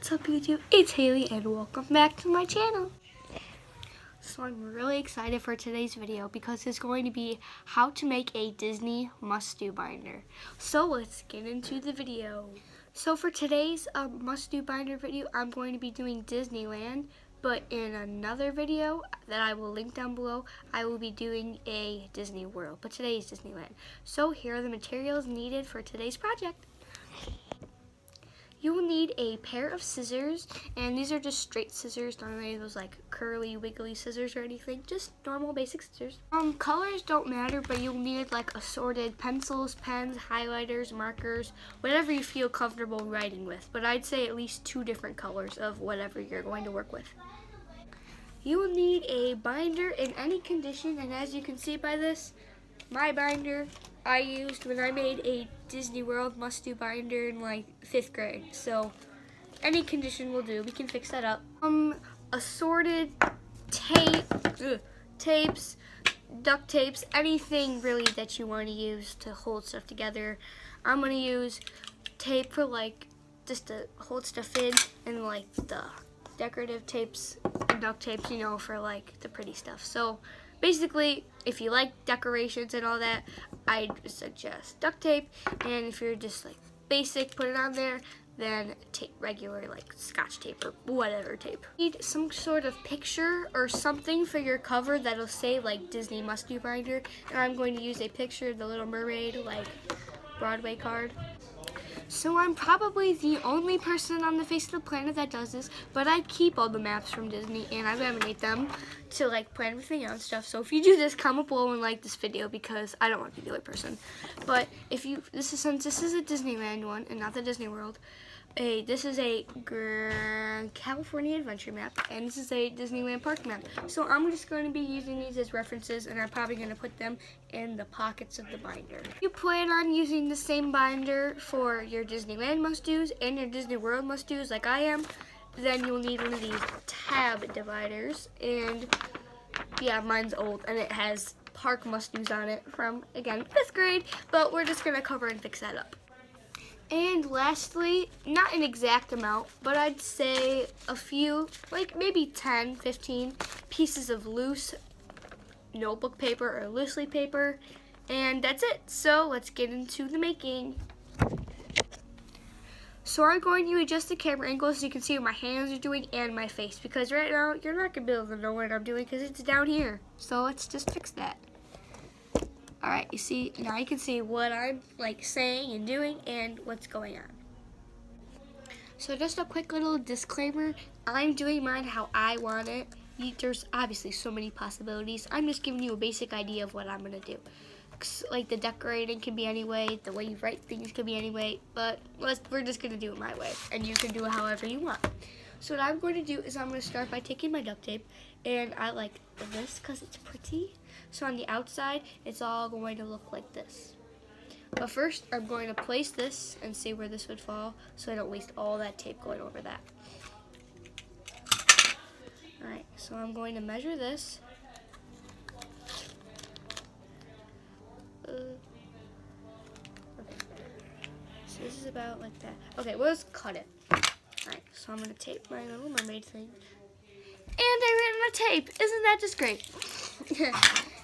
What's up YouTube? It's Haley and welcome back to my channel. So I'm really excited for today's video because it's going to be how to make a Disney must-do binder. So let's get into the video. So for today's must-do binder video, I'm going to be doing Disneyland, but in another video that I will link down below, I will be doing a Disney World, but today is Disneyland. So here are the materials needed for today's project. You will need a pair of scissors, and these are just straight scissors, not any of those like curly, wiggly scissors or anything, just normal basic scissors. Colors don't matter, but you'll need like assorted pencils, pens, highlighters, markers, whatever you feel comfortable writing with, but I'd say at least 2 different colors of whatever you're going to work with. You will need a binder in any condition, and as you can see by this, my binder I used when I made a Disney World must-do binder in like 5th grade. So any condition will do. We can fix that up. Assorted tapes, duct tapes, anything really that you want to use to hold stuff together. I'm gonna use tape for like just to hold stuff in, and like the decorative tapes and duct tapes, you know, for like the pretty stuff. So basically, if you like decorations and all that, I'd suggest duct tape, and if you're just like basic, put it on there, then tape, regular like Scotch tape or whatever tape. You need some sort of picture or something for your cover that'll say like Disney must-do binder, and I'm going to use a picture of the Little Mermaid like Broadway card. So I'm probably the only person on the face of the planet that does this, but I keep all the maps from Disney and I laminate them to like plan everything out and stuff. So if you do this, comment below and like this video because I don't want to be the only person. But if you, since this is a Disneyland one and not the Disney World, this is a California Adventure map, and this is a Disneyland Park map. So I'm just going to be using these as references, and I'm probably going to put them in the pockets of the binder. If you plan on using the same binder for your Disneyland must-dos and your Disney World must-dos like I am, then you'll need one of these tab dividers. And yeah, mine's old, and it has park must-dos on it from, again, 5th grade, but we're just going to cover and fix that up. And lastly, not an exact amount, but I'd say a few, like maybe 10, 15 pieces of loose notebook paper or loose leaf paper, and that's it. So let's get into the making. So I'm going to adjust the camera angle so you can see what my hands are doing and my face, because right now you're not going to be able to know what I'm doing because it's down here. So let's just fix that. Alright, you see, now you can see what I'm like saying and doing and what's going on. So just a quick little disclaimer, I'm doing mine how I want it. There's obviously so many possibilities. I'm just giving you a basic idea of what I'm going to do. Like the decorating can be any way, the way you write things can be any way, but we're just going to do it my way, and you can do it however you want. So what I'm going to do is I'm going to start by taking my duct tape, and I like this because it's pretty. So on the outside, it's all going to look like this. But first, I'm going to place this and see where this would fall so I don't waste all that tape going over that. Alright, so I'm going to measure this. Okay. So this is about like that. Okay, well, let's cut it. Alright, so I'm going to tape my Little Mermaid thing. And I ran out of tape! Isn't that just great?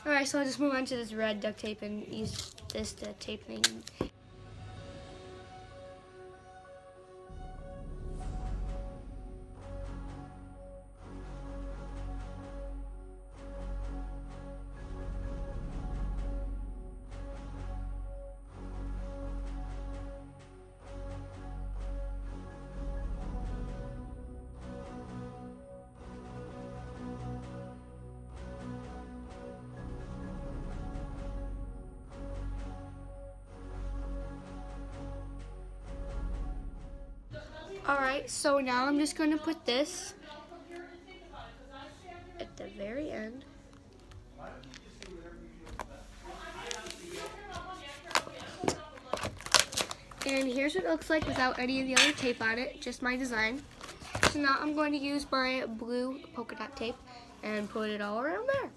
Alright, so I'll just move on to this red duct tape and use this to tape things. Alright, so now I'm just going to put this at the very end. And here's what it looks like without any of the other tape on it, just my design. So now I'm going to use my blue polka dot tape and put it all around there.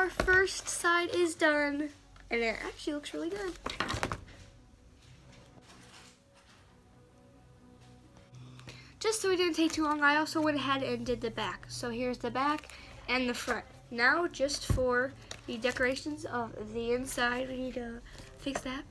our first side is done, and it actually looks really good. Just so it didn't take too long, I also went ahead and did the back. So here's the back and the front. Now, just for the decorations of the inside, we need to fix that.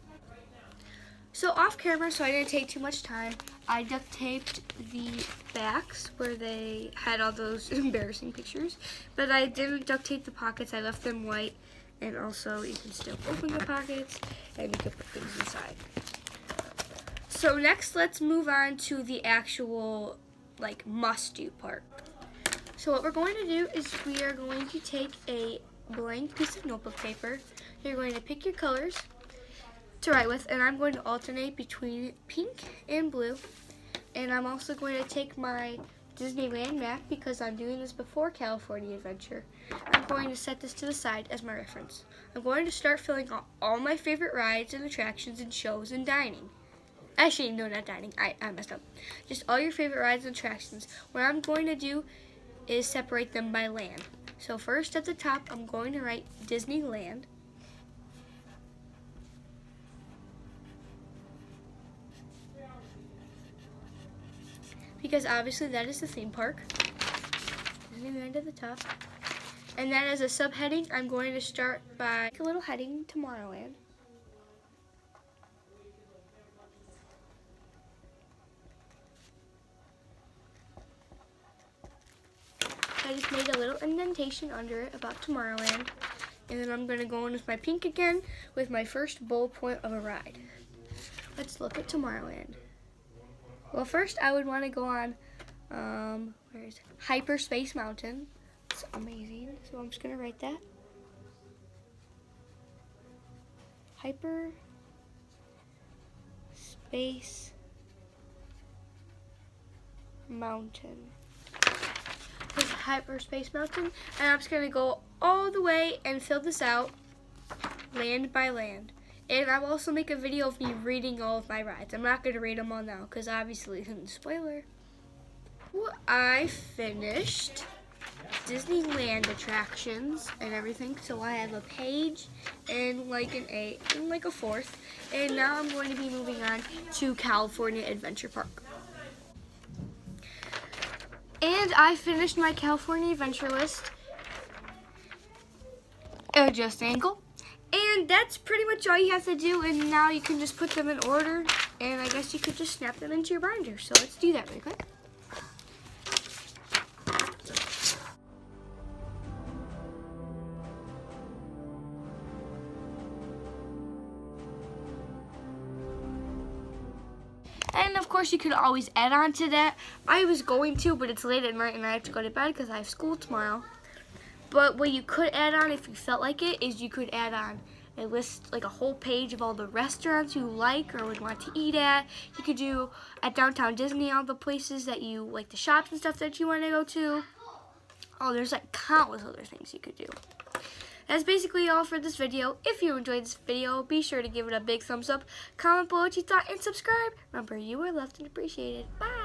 So off camera, so I didn't take too much time, I duct taped the backs where they had all those embarrassing pictures, but I didn't duct tape the pockets. I left them white, and also you can still open the pockets and you can put things inside. So next, let's move on to the actual must-do part. So what we're going to do is we are going to take a blank piece of notebook paper. You're going to pick your colors to write with, and I'm going to alternate between pink and blue. And I'm also going to take my Disneyland map because I'm doing this before California Adventure. I'm going to set this to the side as my reference. I'm going to start filling out all my favorite rides and attractions and shows and dining. Actually, no, not dining. I messed up. Just all your favorite rides and attractions. What I'm going to do is separate them by land. So first at the top, I'm going to write Disneyland. Because obviously that is the theme park. Disneyland at the top. And then as a subheading, I'm going to start by make a little heading, Tomorrowland. I just made a little indentation under it about Tomorrowland. And then I'm going to go in with my pink again with my first bullet point of a ride. Let's look at Tomorrowland. Well, first I would want to go on, where is it? Hyperspace Mountain. It's amazing. So I'm just going to write that. Hyperspace Mountain. This Hyperspace Mountain, and I'm just going to go all the way and fill this out land by land. And I'll also make a video of me reading all of my rides. I'm not going to read them all now because obviously, spoiler. I finished Disneyland attractions and everything, so I have a page and like an A and like a fourth. And now I'm going to be moving on to California Adventure Park. And I finished my California Adventure list. Adjust angle. And that's pretty much all you have to do, and now you can just put them in order, and I guess you could just snap them into your binder. So let's do that really quick. And of course you could always add on to that. I was going to, but it's late at night and I have to go to bed because I have school tomorrow. But what you could add on if you felt like it is you could add on a list, like a whole page of all the restaurants you like or would want to eat at. You could do at Downtown Disney all the places that you like, the shops and stuff that you want to go to. Oh, there's like countless other things you could do. That's basically all for this video. If you enjoyed this video, be sure to give it a big thumbs up, comment below what you thought, and subscribe. Remember, you are loved and appreciated. Bye!